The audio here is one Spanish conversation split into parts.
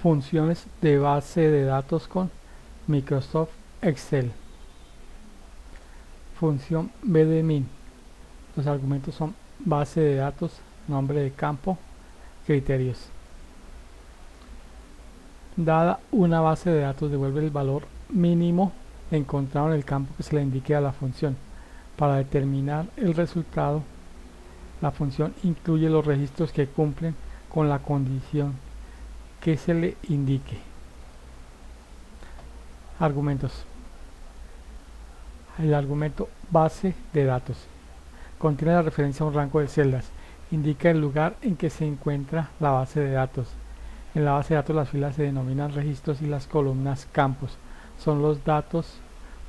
Funciones de base de datos con Microsoft Excel. Función bdmin. Los argumentos son base de datos, nombre de campo, criterios. Dada una base de datos, devuelve el valor mínimo encontrado en el campo que se le indique a la función. Para determinar el resultado, la función incluye los registros que cumplen con la condición que se le indique. Argumentos. El argumento base de datos contiene la referencia a un rango de celdas. Indica el lugar en que se encuentra la base de datos. En la base de datos las filas se denominan registros y las columnas campos. Son los datos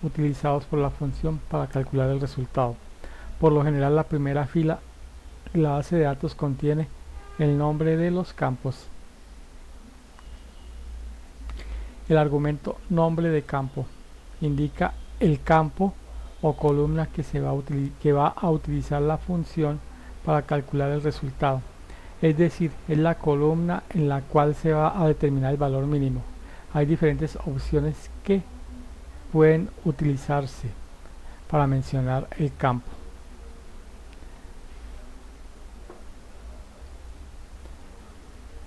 utilizados por la función para calcular el resultado. Por lo general, la primera fila de la base de datos contiene el nombre de los campos. El argumento nombre de campo indica el campo o columna que va a utilizar la función para calcular el resultado. Es decir, es la columna en la cual se va a determinar el valor mínimo. Hay diferentes opciones que pueden utilizarse para mencionar el campo.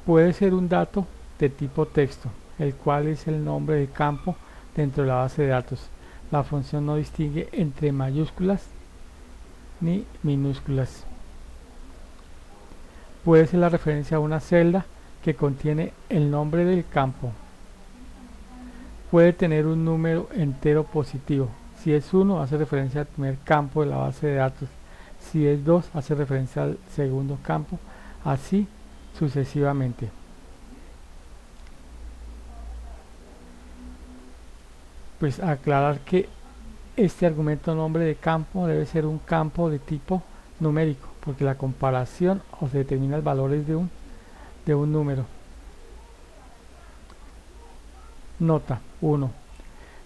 Puede ser un dato de tipo texto, el cual es el nombre del campo dentro de la base de datos. La función no distingue entre mayúsculas ni minúsculas. Puede ser la referencia a una celda que contiene el nombre del campo. Puede tener un número entero positivo. Si es 1, hace referencia al primer campo de la base de datos. Si es 2, hace referencia al segundo campo. Así sucesivamente. Pues aclarar que este argumento nombre de campo debe ser un campo de tipo numérico, porque la comparación o se determina el valor de un número. Nota 1.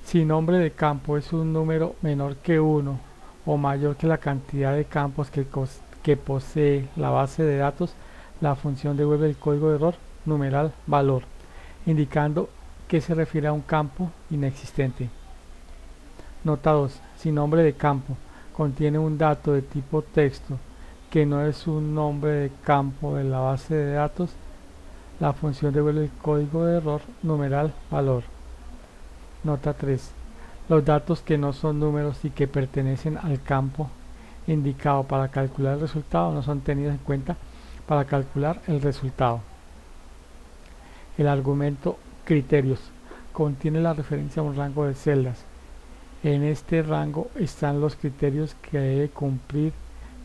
Si nombre de campo es un número menor que 1 o mayor que la cantidad de campos que posee la base de datos, la función devuelve el código de error numeral valor, indicando que se refiere a un campo inexistente. Nota 2. Si nombre de campo contiene un dato de tipo texto que no es un nombre de campo de la base de datos, la función devuelve el código de error numeral valor. Nota 3. Los datos que no son números y que pertenecen al campo indicado para calcular el resultado no son tenidos en cuenta para calcular el resultado. El argumento criterios contiene la referencia a un rango de celdas. En este rango están los criterios que debe cumplir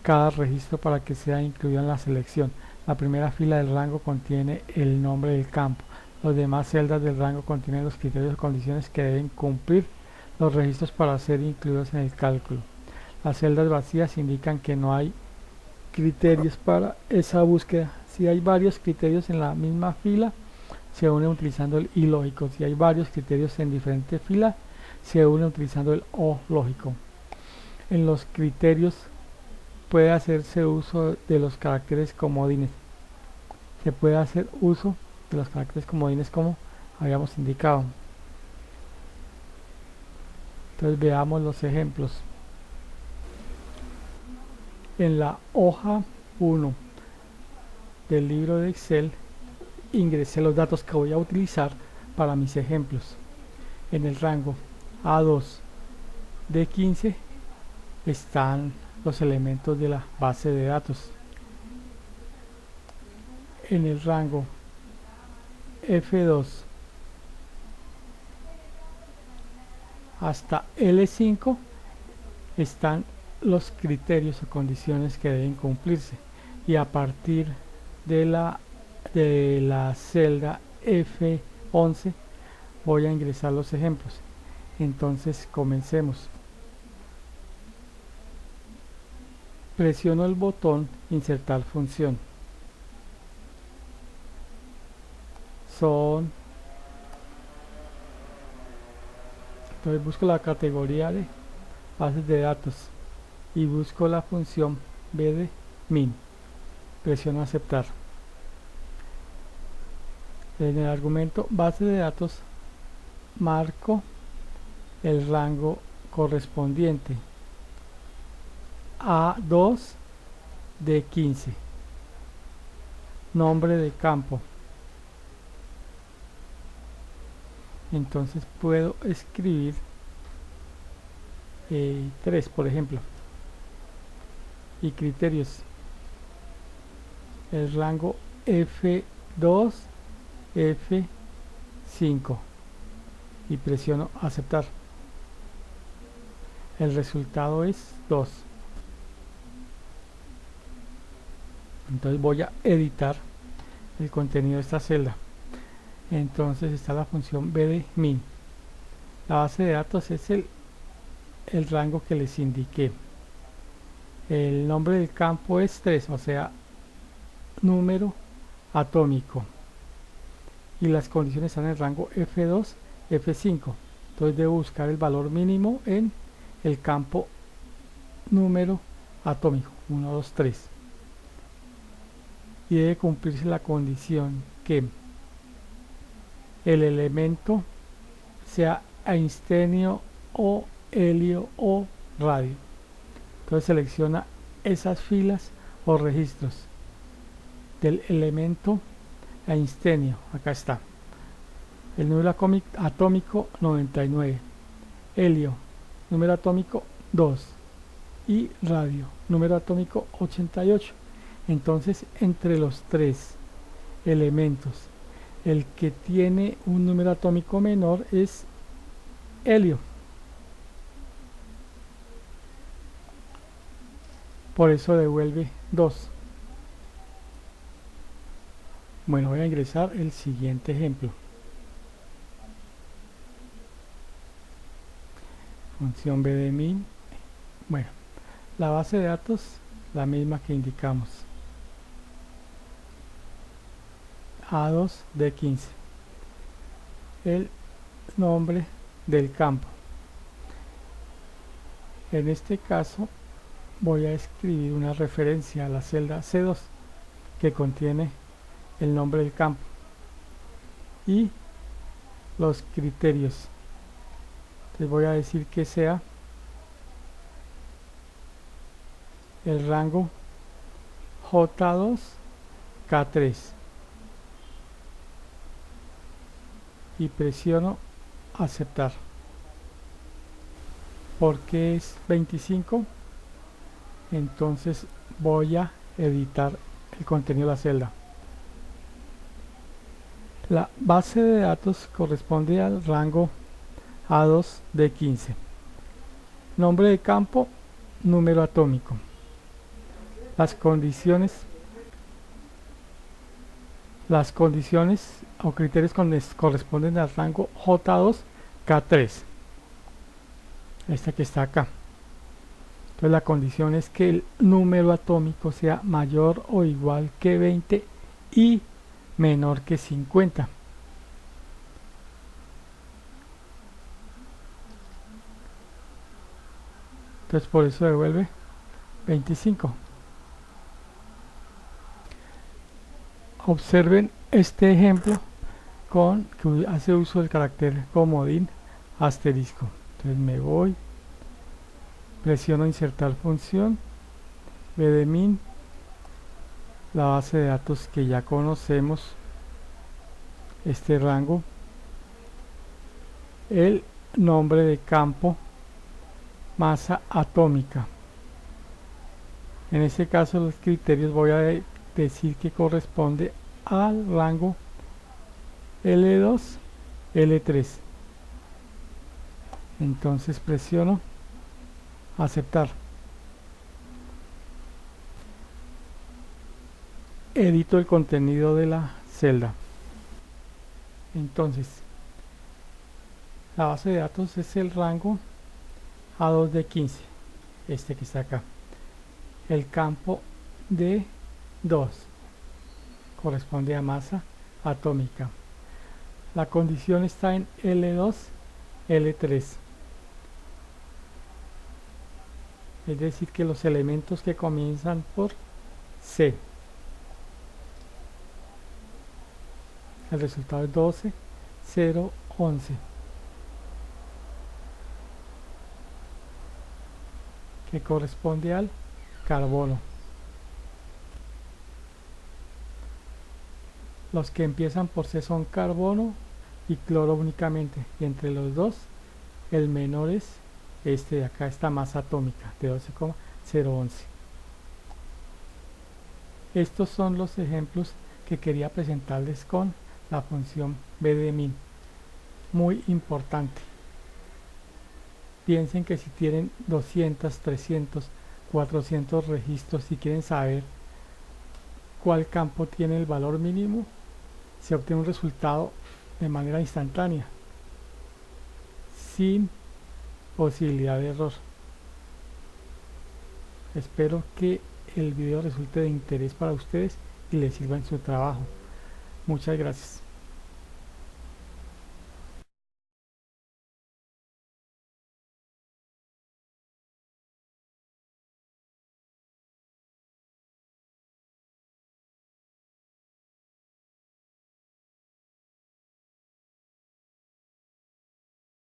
cada registro para que sea incluido en la selección. La primera fila del rango contiene el nombre del campo. Las demás celdas del rango contienen los criterios o condiciones que deben cumplir los registros para ser incluidos en el cálculo. Las celdas vacías indican que no hay criterios para esa búsqueda. Si hay varios criterios en la misma fila, se unen utilizando el i lógico. Si hay varios criterios en diferentes filas, se unen utilizando el o lógico. En los criterios puede hacerse uso de los caracteres comodines. Se puede hacer uso de los caracteres comodines como habíamos indicado. Entonces veamos los ejemplos. En la hoja 1 del libro de Excel ingresé los datos que voy a utilizar para mis ejemplos. En el rango A2 de 15 están los elementos de la base de datos. En el rango F2 hasta L5 están los criterios o condiciones que deben cumplirse, y a partir de la celda F11 voy a ingresar los ejemplos. Entonces comencemos. Presiono el botón insertar función. Entonces busco la categoría de bases de datos y busco la función bdmin. Presiono aceptar. En el argumento base de datos marco el rango correspondiente A2 de 15. Nombre de campo. Entonces puedo escribir 3, por ejemplo. Y criterios. El rango F2, F5. Y presiono aceptar. El resultado es 2. Entonces voy a editar el contenido de esta celda. Entonces está la función bdmin. La base de datos es el rango que les indiqué. El nombre del campo es 3, o sea, número atómico. Y las condiciones están en el rango F2, F5. Entonces debo buscar el valor mínimo en el campo número atómico, 1, 2, 3. Y debe cumplirse la condición que el elemento sea einstenio o helio o radio. Entonces selecciona esas filas o registros del elemento einstenio. Acá está. El número atómico 99. Helio, número atómico 2. Y radio, número atómico 88. Entonces entre los tres elementos, el que tiene un número atómico menor es helio. Por eso devuelve 2. Bueno, voy a ingresar el siguiente ejemplo. Función bdmin. Bueno, la base de datos, la misma que indicamos. A2 de 15. El nombre del campo. En este caso voy a escribir una referencia a la celda C2 que contiene el nombre del campo y los criterios. Les voy a decir que sea el rango J2 K3 y presiono aceptar. Porque es 25, entonces voy a editar el contenido de la celda. La base de datos corresponde al rango A2 de 15. Nombre de campo, número atómico. Las condiciones o criterios corresponden al rango J2 K3. Esta que está acá. Entonces la condición es que el número atómico sea mayor o igual que 20 y menor que 50. Entonces por eso devuelve 25. Observen este ejemplo que hace uso del carácter comodín asterisco. Entonces me voy, presiono insertar función, bdmin, la base de datos que ya conocemos, este rango, el nombre de campo, masa atómica. En este caso los criterios voy a decir que corresponde al rango L2, L3. Entonces presiono aceptar. Edito el contenido de la celda. Entonces la base de datos es el rango A2 de 15, este que está acá. El campo de 2 corresponde a masa atómica. La condición está en L2, L3. Es decir, que los elementos que comienzan por C. El resultado es 12, 0, 11, que corresponde al carbono. Los que empiezan por C son carbono y cloro únicamente, y entre los dos el menor es este de acá, esta masa atómica de 12,011. Estos son los ejemplos que quería presentarles con la función b de min. Muy importante. Piensen que si tienen 200, 300, 400 registros y quieren saber cuál campo tiene el valor mínimo, se obtiene un resultado de manera instantánea, sin posibilidad de error. Espero que el video resulte de interés para ustedes y les sirva en su trabajo. Muchas gracias.